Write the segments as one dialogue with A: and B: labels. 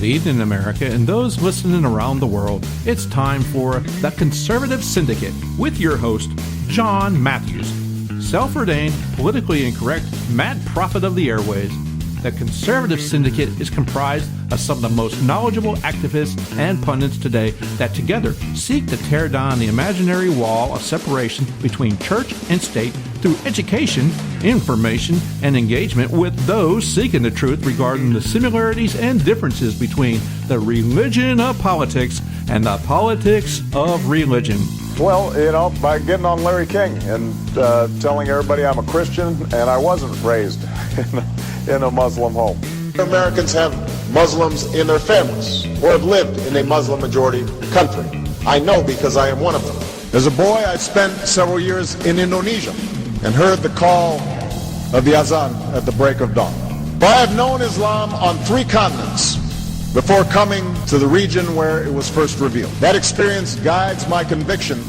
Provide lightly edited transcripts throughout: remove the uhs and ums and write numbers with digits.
A: Eden in America and those listening around the world. It's time for the Conservative Syndicate with your host, John Matthews, self-ordained, politically incorrect, mad prophet of the airways. The Conservative Syndicate is comprised of some of the most knowledgeable activists and pundits today that together seek to tear down the imaginary wall of separation between church and state through education, information, and engagement with those seeking the truth regarding the similarities and differences between the religion of politics and the politics of religion.
B: Well, by getting on Larry King and telling everybody I'm a Christian and I wasn't raised in a Muslim home.
C: Americans have Muslims in their families or have lived in a Muslim majority country. I know because I am one of them. As a boy, I spent several years in Indonesia and heard the call of the azan at the break of dawn. But I have known Islam on 3 continents before coming to the region where it was first revealed. That experience guides my conviction.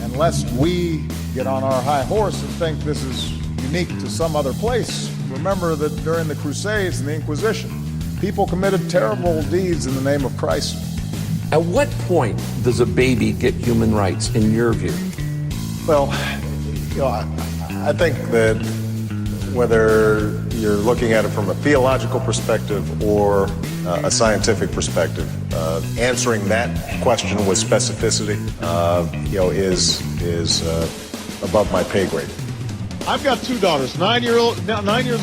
C: Unless we get on our high horse and think this is unique to some other place, remember that during the Crusades and the Inquisition, people committed terrible deeds in the name of Christ.
D: At what point does a baby get human rights, in your view?
B: Well, I think that whether you're looking at it from a theological perspective or a scientific perspective, answering that question with specificity, is above my pay grade.
C: I've got 2 daughters, 9 years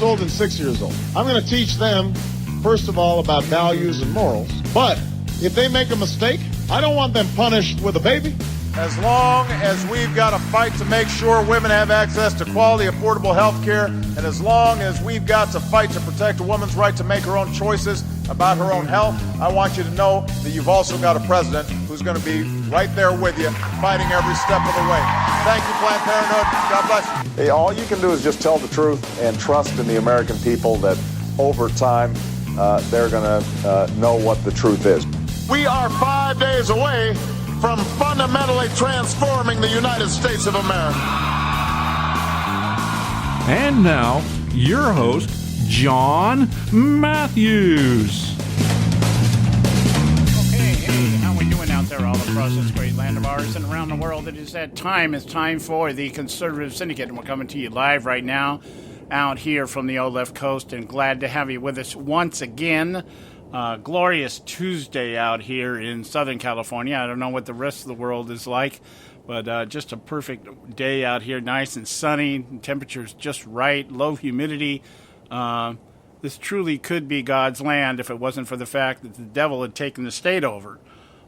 C: old and 6 years old. I'm going to teach them, first of all, about values and morals. But if they make a mistake, I don't want them punished with a baby.
B: As long as we've got to fight to make sure women have access to quality, affordable health care, and as long as we've got to fight to protect a woman's right to make her own choices about her own health, I want you to know that you've also got a president who's going to be right there with you, fighting every step of the way. Thank you, Planned Parenthood. God bless you. Hey, all you can do is just tell the truth and trust in the American people that over time they're going to know what the truth is. We are 5 days away from fundamentally transforming the United States of America.
A: And now, your host, John Matthews.
E: Okay, hey, how we doing out there all across this great land of ours and around the world? It is that time. It's time for the Conservative Syndicate, and we're coming to you live right now out here from the old left coast, and glad to have you with us once again. Glorious Tuesday out here in Southern California. I don't know what the rest of the world is like, but just a perfect day out here, nice and sunny, temperature's just right, low humidity. This truly could be God's land if it wasn't for the fact that the devil had taken the state over.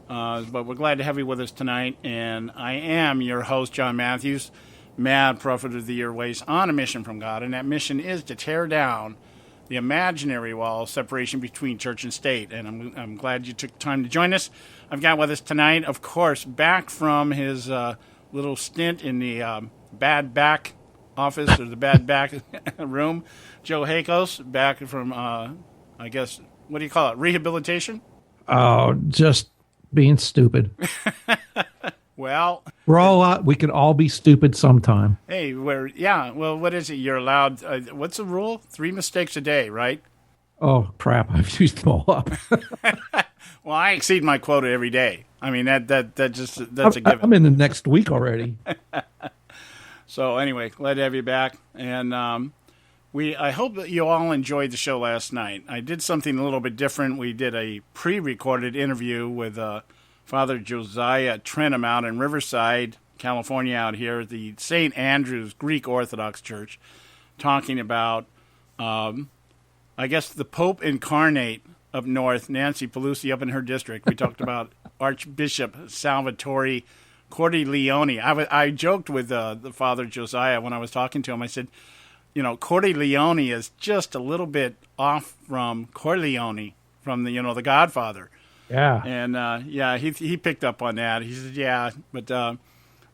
E: But we're glad to have you with us tonight, and I am your host, John Matthews, mad prophet of the airways, on a mission from God, and that mission is to tear down the imaginary wall of separation between church and state. And I'm glad you took time to join us. I've got with us tonight, of course, back from his little stint in the bad back office or the bad back room, Joe Hakos, back from, I guess, what do you call it, rehabilitation?
F: Oh, just being stupid.
E: Well,
F: we can all be stupid sometime.
E: Hey, well, what is it? You're allowed, what's the rule? 3 mistakes a day, right?
F: Oh, crap. I've used them all up.
E: Well, I exceed my quota every day. I mean, that's a given.
F: I'm in the next week already.
E: So anyway, glad to have you back. And I hope that you all enjoyed the show last night. I did something a little bit different. We did a pre-recorded interview with Father Josiah Trenham out in Riverside, California, out here at the St. Andrew's Greek Orthodox Church, talking about, I guess, the Pope Incarnate up north, Nancy Pelosi up in her district. We talked about Archbishop Salvatore Cordileone. I joked with the Father Josiah when I was talking to him. I said, Cordileone is just a little bit off from Corleone, from the Godfather.
F: Yeah.
E: And, he picked up on that. He said, yeah, but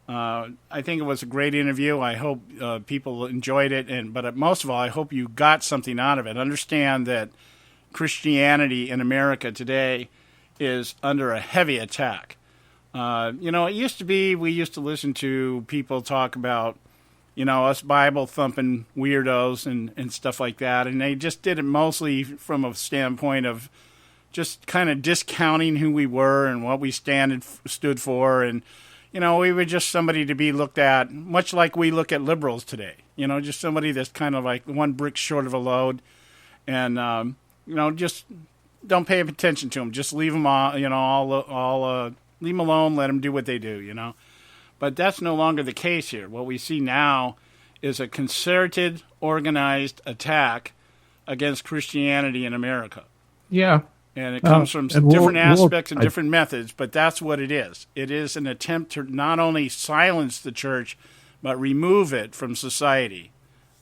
E: I think it was a great interview. I hope people enjoyed it. But most of all, I hope you got something out of it. Understand that Christianity in America today is under a heavy attack. It used to be, we used to listen to people talk about, us Bible-thumping weirdos and stuff like that. And they just did it mostly from a standpoint of just kind of discounting who we were and what we stood for. And, we were just somebody to be looked at, much like we look at liberals today. Just somebody that's kind of like one brick short of a load. And, just don't pay attention to them. Just leave them all, leave them alone, let them do what they do, But that's no longer the case here. What we see now is a concerted, organized attack against Christianity in America.
F: Yeah.
E: And it comes from different aspects and different methods, but that's what it is. It is an attempt to not only silence the church, but remove it from society.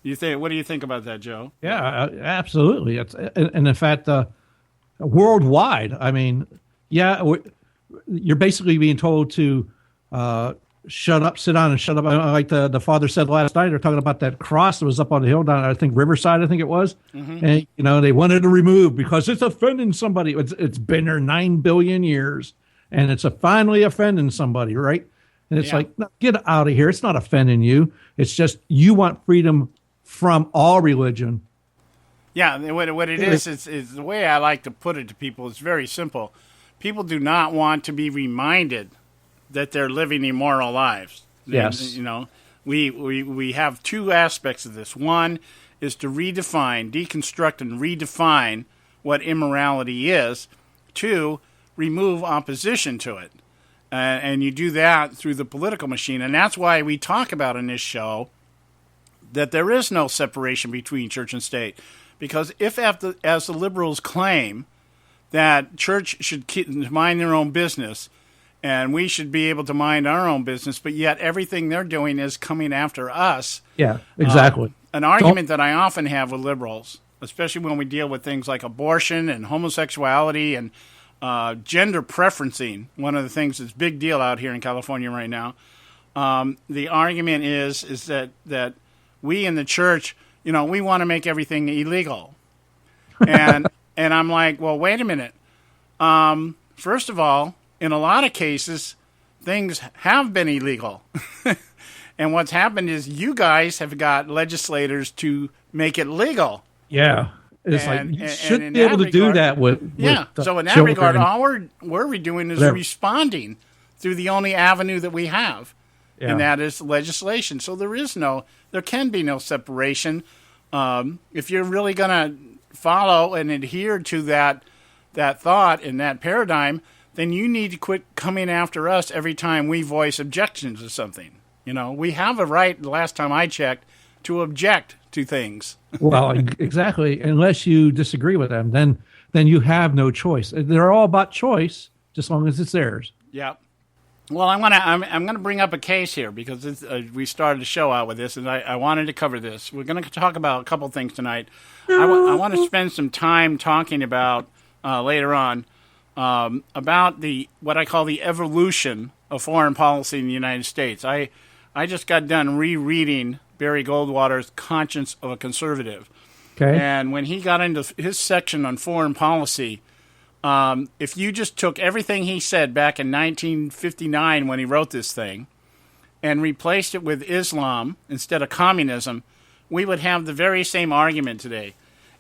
E: What do you think about that, Joe?
F: Yeah, absolutely. And in fact, worldwide, I mean, you're basically being told to shut up, sit down and shut up. Like the father said last night, they're talking about that cross that was up on the hill down, I think, Riverside, I think it was. Mm-hmm. And, they wanted to remove because it's offending somebody. It's been there 9 billion years, and it's finally offending somebody, right? And it's like, no, get out of here. It's not offending you. It's just you want freedom from all religion.
E: Yeah, what it is the way I like to put it to people is very simple. People do not want to be reminded that they're living immoral lives.
F: Yes.
E: We have two aspects of this. One is to deconstruct and redefine what immorality is. Two, remove opposition to it. And you do that through the political machine. And that's why we talk about in this show that there is no separation between church and state. Because if, as the liberals claim, that church should mind their own business, and we should be able to mind our own business, but yet everything they're doing is coming after us.
F: Yeah, exactly.
E: An argument that I often have with liberals, especially when we deal with things like abortion and homosexuality and gender preferencing, one of the things that's a big deal out here in California right now. The argument is that we in the church, we want to make everything illegal. And and I'm like, well, wait a minute. First of all, in a lot of cases, things have been illegal. And what's happened is you guys have got legislators to make it legal.
F: Yeah. It's you shouldn't be able to do that with
E: so in that regard, all we're doing is responding through the only avenue that we have, and that is legislation. So there can be no separation. If you're really going to follow and adhere to that thought and that paradigm, then you need to quit coming after us every time we voice objections to something. We have a right, the last time I checked, to object to things.
F: Well, exactly. Unless you disagree with them, then you have no choice. They're all about choice, just as long as it's theirs.
E: Yeah. Well, I'm gonna bring up a case here because we started the show out with this, and I wanted to cover this. We're going to talk about a couple things tonight. I want to spend some time talking about later on about what I call the evolution of foreign policy in the United States. I just got done rereading Barry Goldwater's Conscience of a Conservative.
F: Okay.
E: And when he got into his section on foreign policy, if you just took everything he said back in 1959 when he wrote this thing and replaced it with Islam instead of communism, we would have the very same argument today.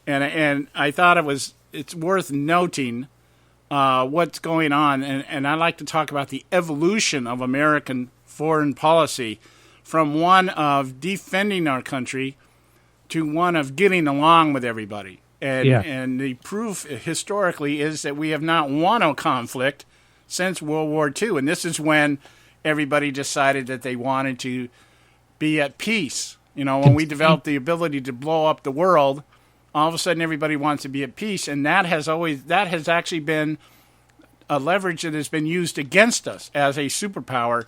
E: And I thought it's worth noting what's going on. And I like to talk about the evolution of American foreign policy from one of defending our country to one of getting along with everybody. And the proof historically is that we have not won a conflict since World War II. And this is when everybody decided that they wanted to be at peace. When we developed the ability to blow up the world, all of a sudden everybody wants to be at peace. And that has actually been a leverage that has been used against us as a superpower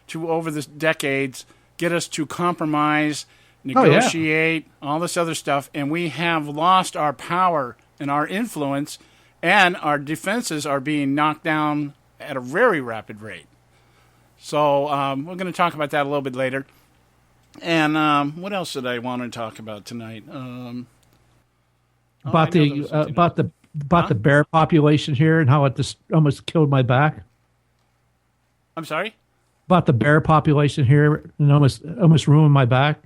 E: to, over the decades, get us to compromise, negotiate, all this other stuff, and we have lost our power and our influence, and our defenses are being knocked down at a very rapid rate. So we're going to talk about that a little bit later. And what else did I want to talk about tonight?
F: About the bear population here and how it just almost killed my back.
E: I'm sorry?
F: About the bear population here and almost ruined my back.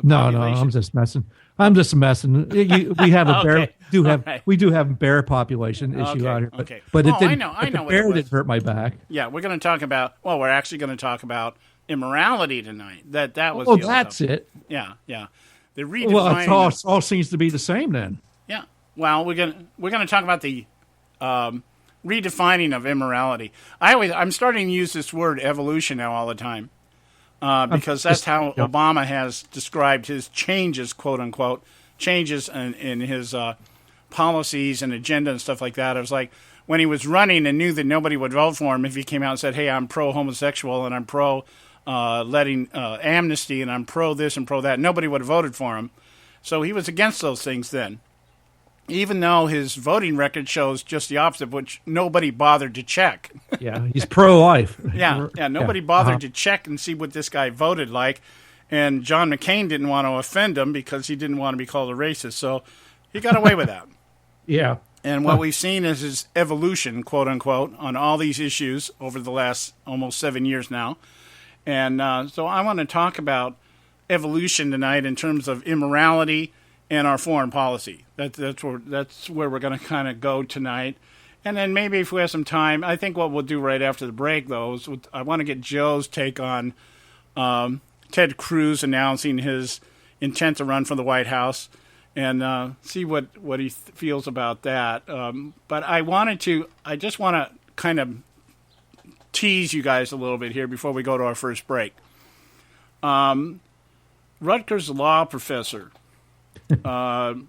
F: No,
E: population?
F: I'm just messing. I'm just messing. We have a bear.
E: Right.
F: We do have a bear population issue out here. But it didn't.
E: I know
F: the
E: what
F: bear
E: it was.
F: didn't hurt my back.
E: Yeah, we're going to talk about. Well, we're actually going to talk about immorality tonight. That was.
F: Oh,
E: the
F: that's
E: topic.
F: it.
E: Yeah. The redefining.
F: Well, it all seems to be the same then.
E: Yeah. Well, we're gonna talk about the redefining of immorality. I'm starting to use this word evolution now all the time because that's how Obama has described his changes, quote unquote, changes in his policies and agenda and stuff like that. It was like when he was running and knew that nobody would vote for him if he came out and said, "Hey, I'm pro-homosexual and I'm pro letting amnesty and I'm pro this and pro that." Nobody would have voted for him. So he was against those things then. Even though his voting record shows just the opposite, which nobody bothered to check.
F: Yeah, he's pro-life.
E: Nobody bothered to check and see what this guy voted like. And John McCain didn't want to offend him because he didn't want to be called a racist. So he got away with that.
F: Yeah.
E: And what we've seen is his evolution, quote unquote, on all these issues over the last almost 7 years now. And so I want to talk about evolution tonight in terms of immorality and our foreign policy. That's where we're going to kind of go tonight. And then maybe if we have some time, I think what we'll do right after the break, though, is I want to get Joe's take on Ted Cruz announcing his intent to run for the White House and see what he feels about that. But I just want to kind of tease you guys a little bit here before we go to our first break. Rutgers law professor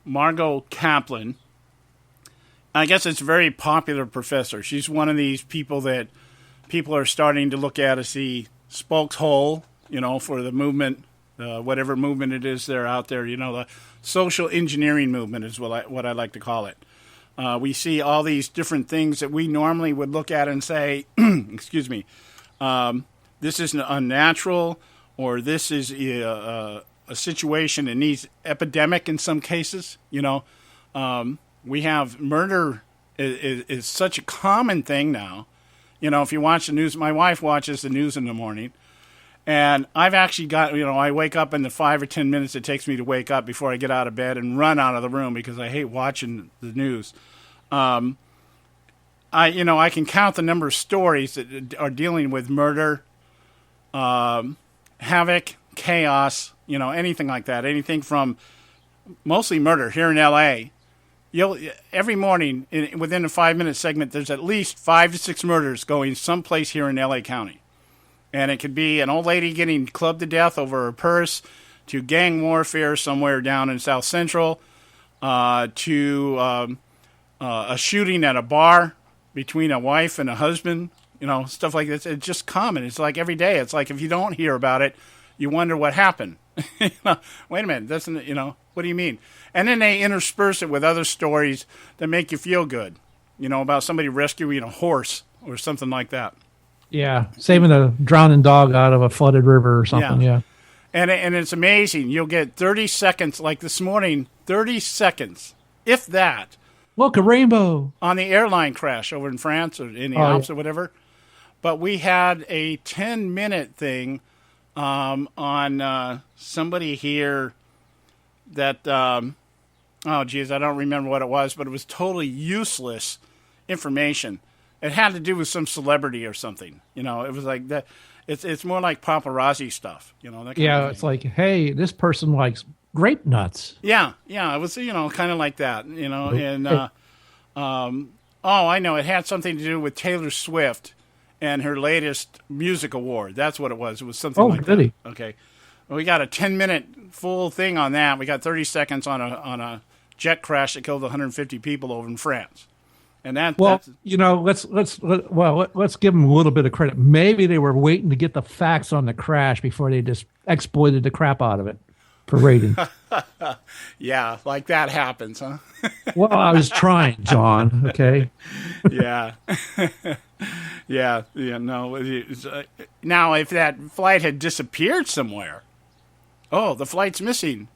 E: Margo Kaplan, I guess it's a very popular professor. She's one of these people that people are starting to look at as the spokeshole, for the movement, whatever movement it is they're out there. The social engineering movement is what I like to call it. We see all these different things that we normally would look at and say, excuse me, this is unnatural, or this is a situation that needs epidemic in some cases. We have murder is such a common thing now. If you watch the news, my wife watches the news in the morning, and I've actually got, I wake up in the 5 or 10 minutes it takes me to wake up before I get out of bed and run out of the room because I hate watching the news. I can count the number of stories that are dealing with murder, havoc, chaos, anything like that. Anything from mostly murder here in L.A. Every morning within a 5-minute segment, there's at least 5 to 6 murders going someplace here in L.A. County. And it could be an old lady getting clubbed to death over her purse, to gang warfare somewhere down in South Central, to a shooting at a bar between a wife and a husband, stuff like this. It's just common. It's like every day. It's like if you don't hear about it, you wonder what happened. Wait a minute, what do you mean? And then they intersperse it with other stories that make you feel good, about somebody rescuing a horse or something like that.
F: Yeah, saving a drowning dog out of a flooded river or something, yeah.
E: And it's amazing. You'll get 30 seconds, like this morning, 30 seconds, if that.
F: Look, a rainbow.
E: On the airline crash over in France or in the Alps or whatever. But we had a 10-minute thing on somebody here that, I don't remember what it was, but it was totally useless information. It had to do with some celebrity or something. It was like that. It's more like paparazzi stuff. That kind of thing.
F: It's like, hey, this person likes grape nuts.
E: Yeah. It was kind of like that. And I know it had something to do with Taylor Swift and her latest music award. That's what it was. It was something like that. Okay. Well, we got a 10-minute full thing on that. We got 30 seconds on a jet crash that killed 150 people over in France. And let's give them a little bit of credit. Maybe they were waiting to get the facts on the crash before they just exploited the crap out of it for ratings. Yeah, like that happens, huh?
F: Well, I was trying, John. Okay.
E: Yeah. Yeah. No. Now, if that flight had disappeared somewhere, the flight's missing,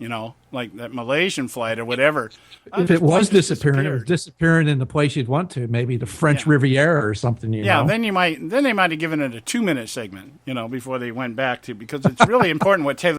E: like that Malaysian flight or whatever.
F: If it was disappearing, it was disappearing in the place you'd want to, maybe the French Riviera or something,
E: then they might have given it a 2-minute segment, before they went back to, because it's really important what Taylor